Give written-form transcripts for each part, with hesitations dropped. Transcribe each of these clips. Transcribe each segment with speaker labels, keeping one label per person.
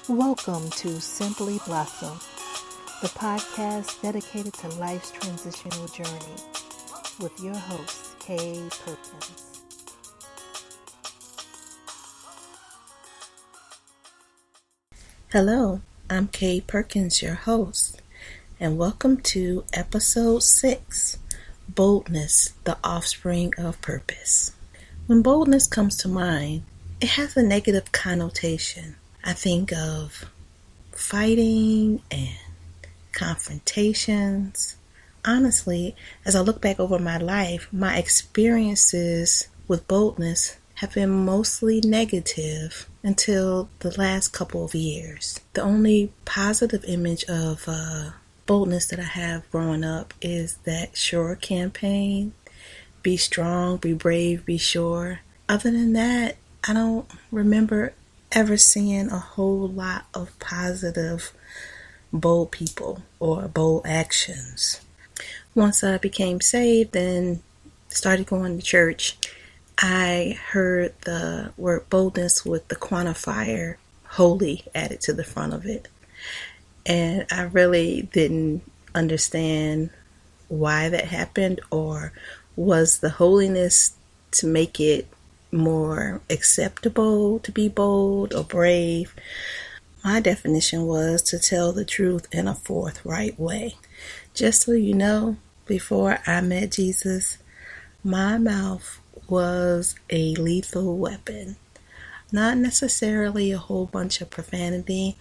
Speaker 1: Welcome to Simply Blossom, the podcast dedicated to life's transitional journey with your host, Kay Perkins.
Speaker 2: Hello, I'm Kay Perkins, your host, and welcome to episode 6, Boldness, the Offspring of Purpose. When boldness comes to mind, it has a negative connotation. I think of fighting and confrontations. Honestly, as I look back over my life, my experiences with boldness have been mostly negative until the last couple of years. The only positive image of boldness that I have growing up is that SURE campaign. Be strong, be brave, be sure. Other than that, I don't remember ever seeing a whole lot of positive bold people or bold actions. Once I became saved and started going to church, I heard the word boldness with the quantifier holy added to the front of it. And I really didn't understand why that happened, or was the holiness to make it more acceptable to be bold or brave. My definition was to tell the truth in a forthright way. Just so you know, before I met Jesus, my mouth was a lethal weapon. Not necessarily a whole bunch of profanity,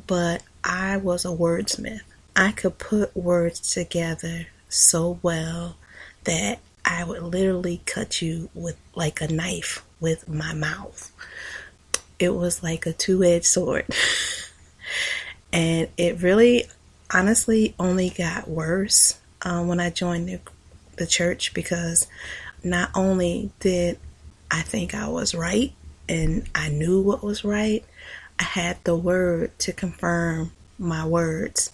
Speaker 2: but I was a wordsmith. I could put words together so well that I would literally cut you with like a knife with my mouth. It was like a two-edged sword. And it really, honestly, only got worse when I joined the church, because not only did I think I was right and I knew what was right, I had the word to confirm my words.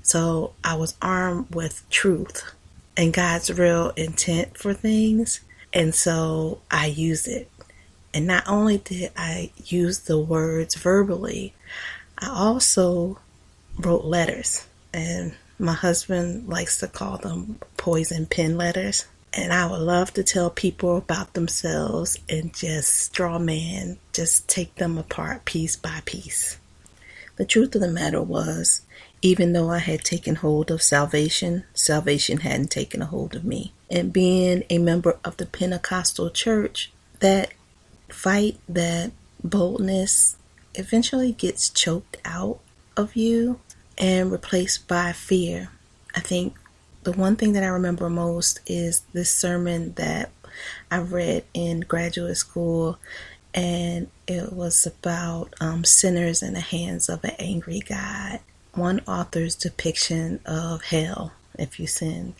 Speaker 2: So I was armed with truth and God's real intent for things. And so I used it. And not only did I use the words verbally, I also wrote letters. And my husband likes to call them poison pen letters. And I would love to tell people about themselves and just straw man, just take them apart piece by piece. The truth of the matter was, even though I had taken hold of salvation, salvation hadn't taken a hold of me. And being a member of the Pentecostal church, that fight, that boldness eventually gets choked out of you and replaced by fear. I think the one thing that I remember most is this sermon that I read in graduate school, and it was about sinners in the hands of an angry God. One author's depiction of hell if you sin.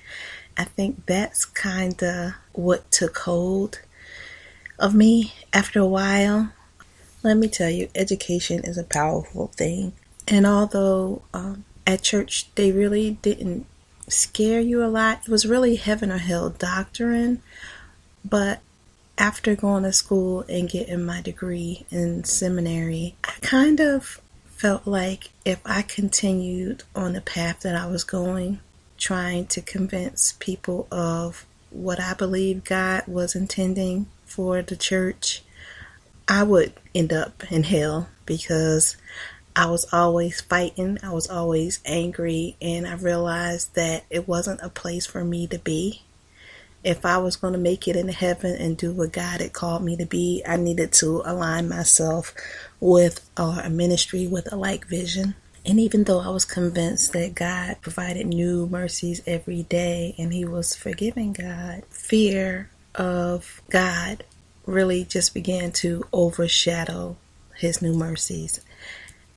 Speaker 2: I think that's kind of what took hold of me after a while. Let me tell you, education is a powerful thing. And although at church they really didn't scare you a lot, it was really heaven or hell doctrine. But after going to school and getting my degree in seminary, I kind of felt like if I continued on the path that I was going, trying to convince people of what I believe God was intending for the church, I would end up in hell, because I was always fighting, I was always angry, and I realized that it wasn't a place for me to be. If I was going to make it into heaven and do what God had called me to be, I needed to align myself with a ministry with a like vision. And even though I was convinced that God provided new mercies every day and He was forgiving God, fear of God really just began to overshadow His new mercies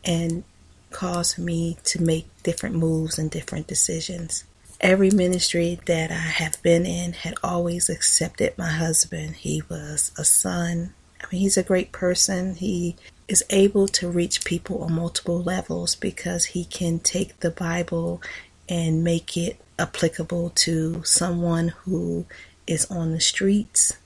Speaker 2: and caused me to make different moves and different decisions. Every ministry that I have been in had always accepted my husband. He was a son. He's a great person. He is able to reach people on multiple levels because he can take the Bible and make it applicable to someone who is on the streets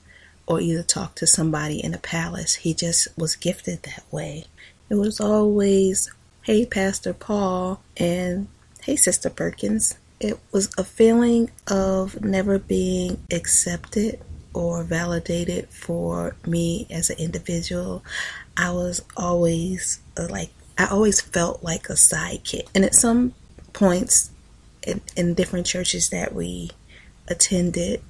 Speaker 2: or either talk to somebody in a palace. He just was gifted that way. It was always hey, Pastor Paul, and hey, Sister Perkins. It was a feeling of never being accepted or validated for me as an individual. I was always I always felt like a sidekick. And at some points in different churches that we attended,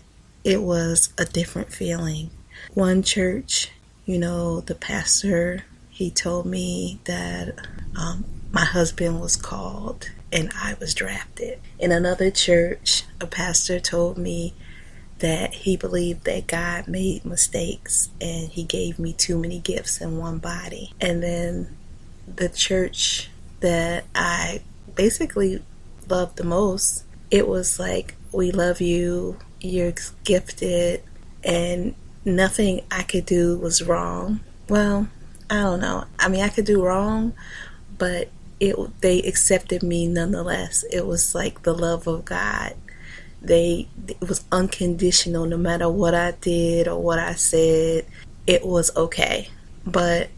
Speaker 2: it was a different feeling. One church, the pastor, he told me that my husband was called and I was drafted. In another church, a pastor told me that he believed that God made mistakes and he gave me too many gifts in one body. And then the church that I basically loved the most, it was like, we love you, you're gifted, and nothing I could do was wrong. Well, I don't know. I mean, I could do wrong, but they accepted me nonetheless. It was like the love of God. It was unconditional. No matter what I did or what I said, it was okay. But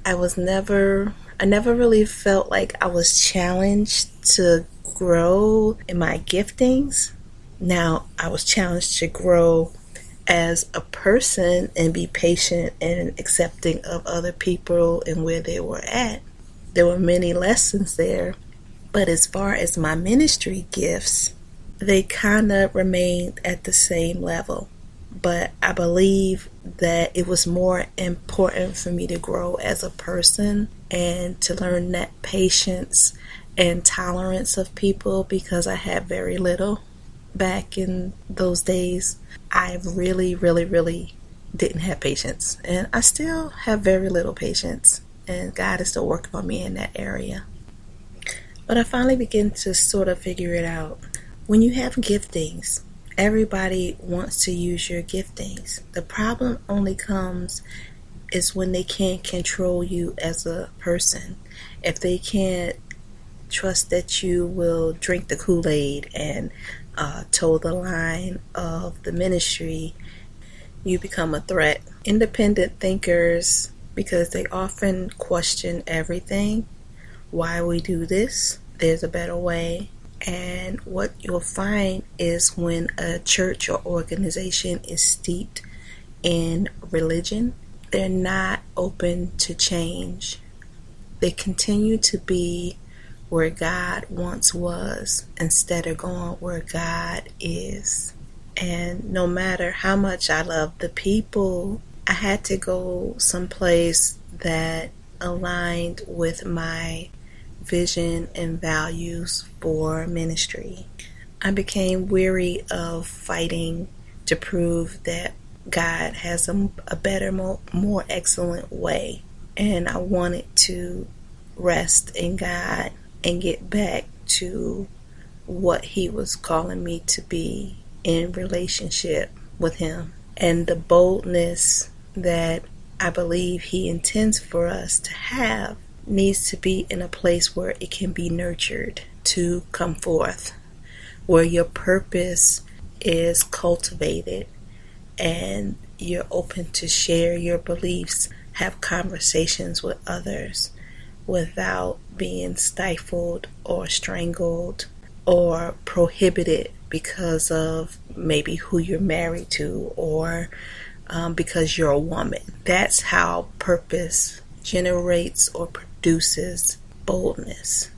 Speaker 2: I never really felt like I was challenged to grow in my giftings. Now, I was challenged to grow as a person and be patient and accepting of other people and where they were at. There were many lessons there. But as far as my ministry gifts, they kind of remained at the same level. But I believe that it was more important for me to grow as a person and to learn that patience and tolerance of people, because I had very little back in those days. I really, really, really didn't have patience. And I still have very little patience. And God is still working on me in that area. But I finally began to sort of figure it out. When you have giftings, everybody wants to use your giftings. The problem only comes is when they can't control you as a person. If they can't trust that you will drink the Kool-Aid and toe the line of the ministry, you become a threat. Independent thinkers, because they often question everything. Why we do this? There's a better way. And what you'll find is when a church or organization is steeped in religion, they're not open to change. They continue to be where God once was instead of going where God is. And no matter how much I love the people, I had to go someplace that aligned with my vision and values for ministry. I became weary of fighting to prove that God has a better, more excellent way. And I wanted to rest in God and get back to what He was calling me to be in relationship with Him. And the boldness that I believe He intends for us to have needs to be in a place where it can be nurtured to come forth, where your purpose is cultivated and you're open to share your beliefs, have conversations with others without being stifled or strangled or prohibited because of maybe who you're married to or because you're a woman. That's how purpose generates or produces boldness.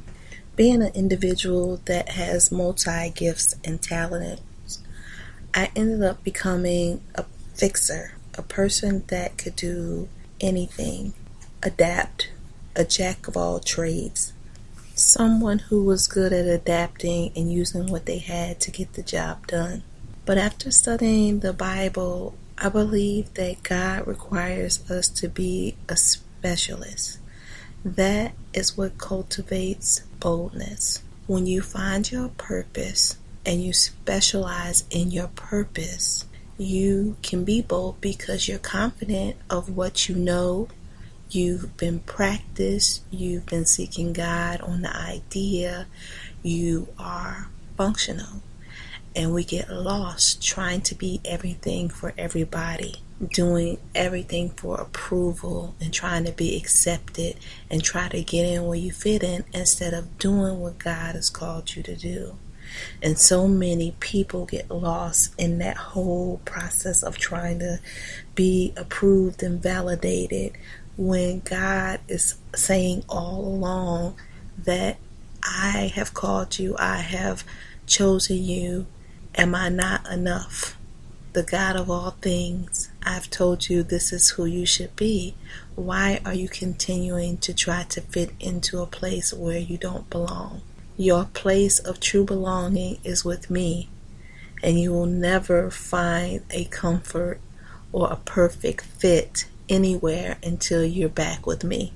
Speaker 2: Being an individual that has multi-gifts and talents, I ended up becoming a fixer, a person that could do anything, adapt, a jack of all trades, someone who was good at adapting and using what they had to get the job done. But after studying the Bible, I believe that God requires us to be a specialist. That is what cultivates boldness. When you find your purpose and you specialize in your purpose, you can be bold because you're confident of what you know. You've been practiced. You've been seeking God on the idea. You are functional. And we get lost trying to be everything for everybody. doing everything for approval and trying to be accepted and try to get in where you fit in instead of doing what God has called you to do. And so many people get lost in that whole process of trying to be approved and validated when God is saying all along that I have called you, I have chosen you. Am I not enough? The God of all things, I've told you this is who you should be. Why are you continuing to try to fit into a place where you don't belong? Your place of true belonging is with me, and you will never find a comfort or a perfect fit anywhere until you're back with me.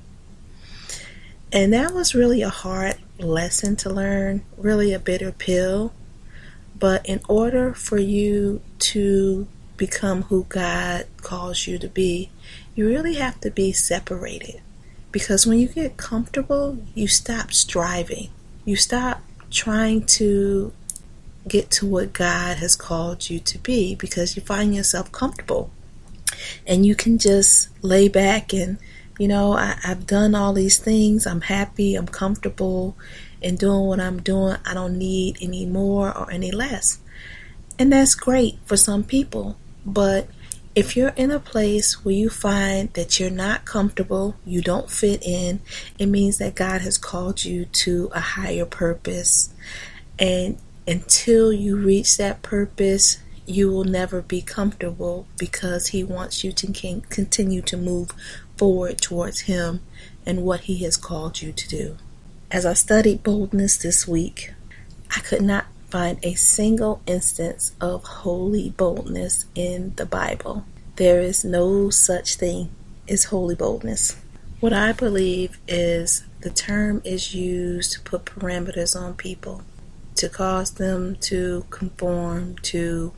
Speaker 2: And that was really a hard lesson to learn, really a bitter pill. But in order for you to become who God calls you to be, you really have to be separated. Because when you get comfortable, you stop striving. You stop trying to get to what God has called you to be because you find yourself comfortable. And you can just lay back and, I've done all these things. I'm happy. I'm comfortable in doing what I'm doing. I don't need any more or any less. And that's great for some people. But if you're in a place where you find that you're not comfortable, you don't fit in, it means that God has called you to a higher purpose. And until you reach that purpose, you will never be comfortable because He wants you to continue to move forward towards Him and what He has called you to do. As I studied boldness this week, I could not find a single instance of holy boldness in the Bible. There is no such thing as holy boldness. What I believe is the term is used to put parameters on people, to cause them to conform to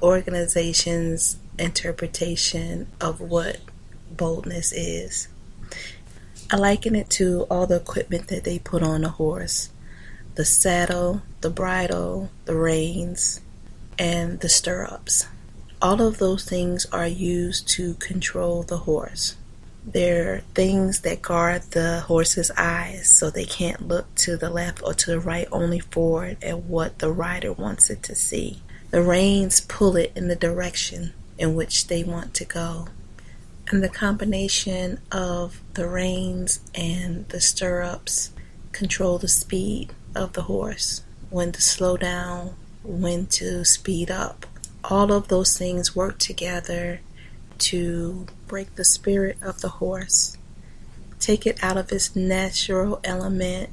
Speaker 2: organizations' interpretation of what boldness is. I liken it to all the equipment that they put on a horse. The saddle, the bridle, the reins, and the stirrups. All of those things are used to control the horse. They're things that guard the horse's eyes so they can't look to the left or to the right, only forward at what the rider wants it to see. The reins pull it in the direction in which they want to go. And the combination of the reins and the stirrups control the speed of the horse, when to slow down, when to speed up. All of those things work together to break the spirit of the horse, take it out of its natural element,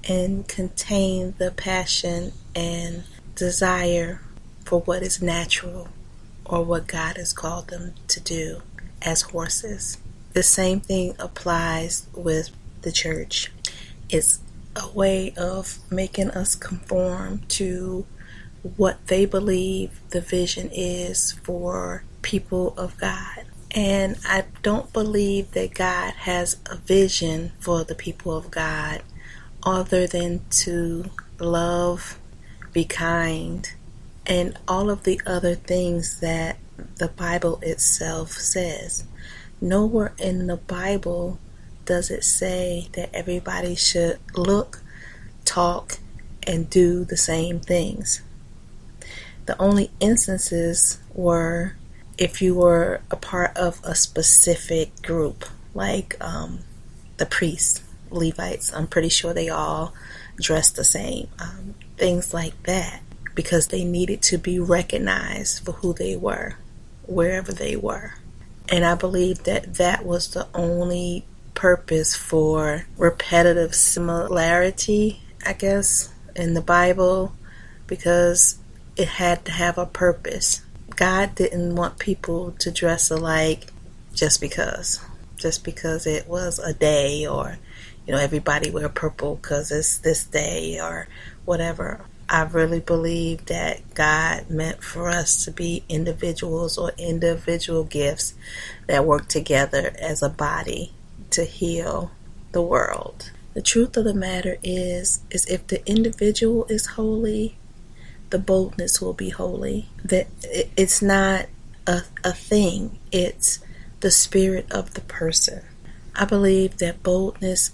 Speaker 2: and contain the passion and desire for what is natural or what God has called them to do as horses. The same thing applies with the church. It's a way of making us conform to what they believe the vision is for people of God. And I don't believe that God has a vision for the people of God other than to love, be kind, and all of the other things that the Bible itself says. Nowhere in the Bible does it say that everybody should look, talk, and do the same things. The only instances were if you were a part of a specific group, like the priests, Levites. I'm pretty sure they all dressed the same. Things like that, because they needed to be recognized for who they were, wherever they were. And I believe that that was the only purpose for repetitive similarity, I guess, in the Bible, because it had to have a purpose. God didn't want people to dress alike just because it was a day, or everybody wear purple because it's this day or whatever. I really believe that God meant for us to be individuals or individual gifts that work together as a body to heal the world. The truth of the matter is if the individual is holy, the boldness will be holy. That it's not a thing. It's the spirit of the person. I believe that boldness